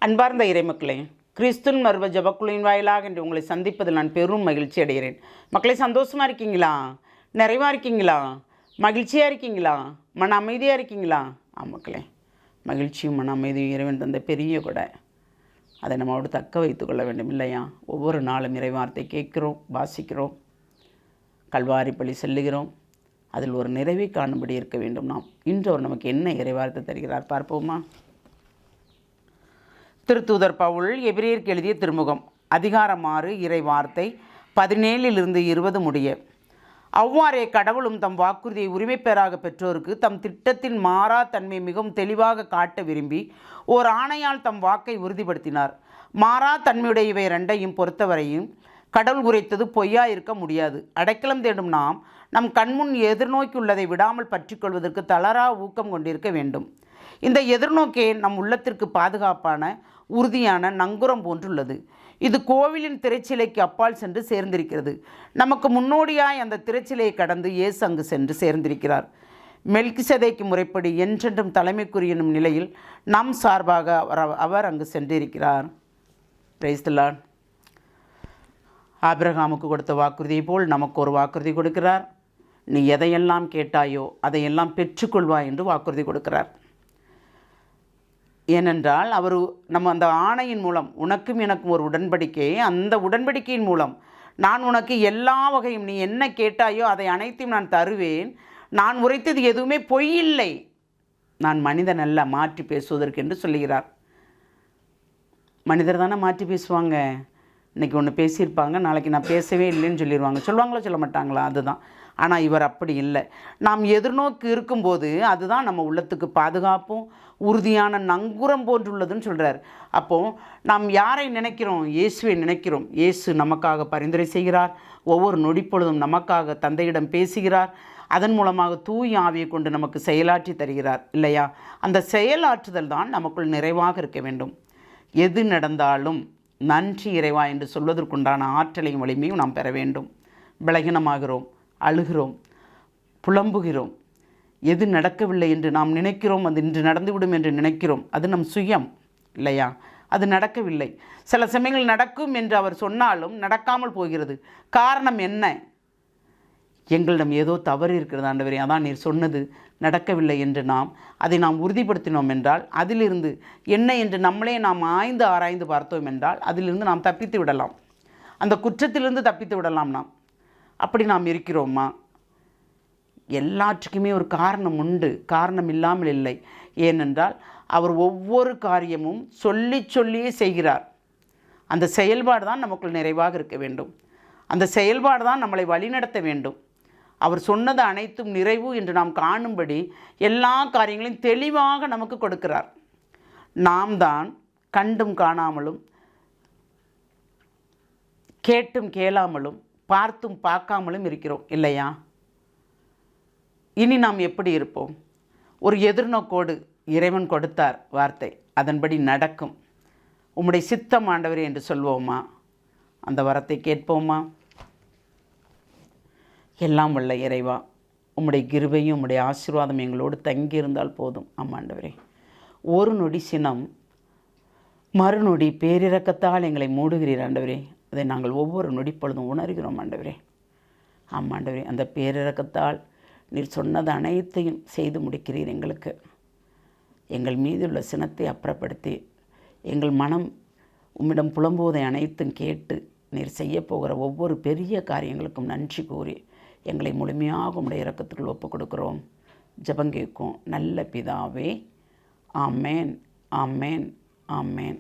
அன்பார்ந்த இறைமக்களே, கிறிஸ்துவின் மர்வ ஜபக்குழுவின் வாயிலாக என்று உங்களை சந்திப்பதில் நான் பெரும் மகிழ்ச்சி அடைகிறேன். மக்களை, சந்தோஷமாக இருக்கீங்களா? நிறைவாக இருக்கீங்களா? மகிழ்ச்சியாக இருக்கீங்களா? மன அமைதியாக இருக்கீங்களா? மக்களே, மகிழ்ச்சியும் மன அமைதியும் இறைவன் தந்த பெரிய கூட அதை நம்மளோடு தக்க வைத்து கொள்ள வேண்டும் இல்லையா? ஒவ்வொரு நாளும் இறைவார்த்தை கேட்குறோம், வாசிக்கிறோம், கல்வாரி பள்ளி செல்லுகிறோம். அதில் ஒரு நிறைவை காணும்படி இருக்க வேண்டும். நாம் இன்று அவர் நமக்கு என்ன இறைவார்த்தை தருகிறார் பார்ப்போமா? திருத்தூதர் பவுல் எபிரேயருக்கு எழுதிய திருமுகம், அதிகாரம் 6, இறை வார்த்தை 17 20 முடிய. அவ்வாறே கடவுளும் தம் வாக்குறுதியை உரிமைப்பெறாக பெற்றோருக்கு தம் திட்டத்தின் மாறா தன்மை மிகவும் தெளிவாக காட்ட விரும்பி ஓர் ஆணையால் தம் வாக்கை உறுதிப்படுத்தினார். மாறா தன்மையுடைய இவை ரெண்டையும் பொறுத்தவரையும் கடவுள் உரைத்தது பொய்யா இருக்க முடியாது. அடைக்கலம் தேடும் நாம் நம் கண்முன் எதிர்நோக்கியுள்ளதை விடாமல் பற்றி கொள்வதற்கு தளரா ஊக்கம் கொண்டிருக்க வேண்டும். இந்த எதிர்நோக்கே நம் உள்ளத்திற்கு பாதுகாப்பான உறுதியான நங்குரம் போன்றுள்ளது. இது கோவிலின் திரைச்சிலைக்கு அப்பால் சென்று சேர்ந்திருக்கிறது. நமக்கு முன்னோடியாய் அந்த திரைச்சிலையை கடந்து இயேசு அங்கு சென்று சேர்ந்திருக்கிறார். மெல்கிசேதேக்கு முறைப்படி என்றென்றும் தலைமைக்குரிய எனும் நிலையில் நம் சார்பாக அவர் அங்கு சென்றிருக்கிறார். Praise the Lord. ஆபிரகாமுக்கு கொடுத்த வாக்குறுதியை போல் நமக்கு ஒரு வாக்குறுதி கொடுக்கிறார். நீ எதையெல்லாம் கேட்டாயோ அதையெல்லாம் பெற்றுக்கொள்வாய் என்று வாக்குறுதி கொடுக்கிறார். ஏனென்றால் அவர் நம்ம அந்த ஆணையின் மூலம் உனக்கும் எனக்கும் ஒரு உடன்படிக்கை, அந்த உடன்படிக்கையின் மூலம் நான் உனக்கு எல்லா வகையும் நீ என்ன கேட்டாயோ அதை அனைத்தையும் நான் தருவேன். நான் உரைத்தது எதுவுமே பொய் இல்லை. நான் மனிதன் அல்ல மாற்றி பேசுவதற்கு என்று சொல்லுகிறார். மனிதர் தானே மாற்றி பேசுவாங்க. இன்றைக்கி ஒன்று பேசியிருப்பாங்க, நாளைக்கு நான் பேசவே இல்லைன்னு சொல்லிடுவாங்க. சொல்லுவாங்களோ சொல்ல மாட்டாங்களா? அதுதான். ஆனால் இவர் அப்படி இல்லை. நாம் எதிர்நோக்கி இருக்கும்போது அதுதான் நம்ம உள்ளத்துக்கு பாதுகாப்பும் உறுதியான நங்குரம் போன்றுள்ளதுன்னு சொல்கிறார். அப்போது நாம் யாரை நினைக்கிறோம்? இயேசுவை நினைக்கிறோம். இயேசு நமக்காக பரிந்துரை செய்கிறார். ஒவ்வொரு நொடிப்பொழுதும் நமக்காக தந்தையிடம் பேசுகிறார். அதன் மூலமாக தூய ஆவியை கொண்டு நமக்கு செயலாற்றி தருகிறார் இல்லையா? அந்த செயலாற்றுதல் தான் நமக்குள் நிறைவாக இருக்க வேண்டும். எது நடந்தாலும் நன்றி இறைவா என்று சொல்வதற்குண்டான ஆற்றலையும் வலிமையும் நாம் பெற வேண்டும். பலகீனமாகிறோம், அழுகிறோம், புலம்புகிறோம். எது நடக்கவில்லை என்று நாம் நினைக்கிறோம், அது இன்று நடந்துவிடும் என்று நினைக்கிறோம். அது நம் சுயம் இல்லையா? அது நடக்கவில்லை. சில சமயங்கள் நடக்கும் என்று அவர் சொன்னாலும் நடக்காமல் போகிறது. காரணம் என்ன? எங்களிடம் ஏதோ தவறு இருக்கிறது ஆண்டவரே, அதான் நீர் சொன்னது நடக்கவில்லை என்று அதை நாம் உறுதிப்படுத்தினோம் என்றால் அதிலிருந்து என்ன என்று நம்மளே நாம் ஆராய்ந்து பார்த்தோம் என்றால் அதிலிருந்து நாம் தப்பித்து விடலாம். அந்த குற்றத்திலிருந்து தப்பித்து விடலாம். அப்படி நாம் இருக்கிறோமா? எல்லாற்றுக்குமே ஒரு காரணம் உண்டு, காரணம் இல்லாமல் இல்லை. ஏனென்றால் அவர் ஒவ்வொரு காரியமும் சொல்லியே செய்கிறார். அந்த செயல்பாடு தான் நமக்குள் நிறைவாக இருக்க வேண்டும். அந்த செயல்பாடு தான் நம்மளை வழிநடத்த வேண்டும். அவர் சொன்னது அனைத்தும் நிறைவு என்று நாம் காணும்படி எல்லா காரியங்களையும் தெளிவாக நமக்கு கொடுக்கிறார். நாம் தான் கண்டும் காணாமலும் கேட்டும் கேளாமலும் பார்த்தும் பார்க்காமலும் இருக்கிறோம் இல்லையா? இனி நாம் எப்படி இருப்போம்? ஒரு எதிர்நோக்கோடு இறைவன் கொடுத்தார் வார்த்தை, அதன்படி நடக்கும். உம்முடைய சித்தம் ஆண்டவரே என்று சொல்வோமா? அந்த வரத்தை கேட்போமா? எல்லாம் வல்ல இறைவா, உம்முடைய கிருபையும் உம்முடைய ஆசீர்வாதம் எங்களோடு தங்கியிருந்தால் போதும். ஆமாண்டவரே, ஒரு நொடி சினம் மறுநொடி பேரிரக்கத்தால் எங்களை மூடுகிறீர் ஆண்டவரே. அதை நாங்கள் ஒவ்வொரு நொடிப்பொழுதும் உணர்கிறோம் ஆண்டவரே. ஆமாண்டவரே, அந்த பேரிரக்கத்தால் நீர் சொன்னது அனைத்தையும் செய்து முடிக்கிறீர். எங்களுக்கு எங்கள் மீதுள்ள சினத்தை அப்புறப்படுத்தி எங்கள் மனம் உம்மிடம் புலம்புவதை அனைத்தும் கேட்டு நீர் செய்யப்போகிற ஒவ்வொரு பெரிய காரியங்களுக்கும் நன்றி கூறி எங்களை முழுமையாக உம்முடைய இரக்கத்துக்குள் ஒப்புக் கொடுக்கிறோம். ஜெபம் கேட்கும் நல்ல பிதாவே. ஆமேன், ஆமேன், ஆமேன்.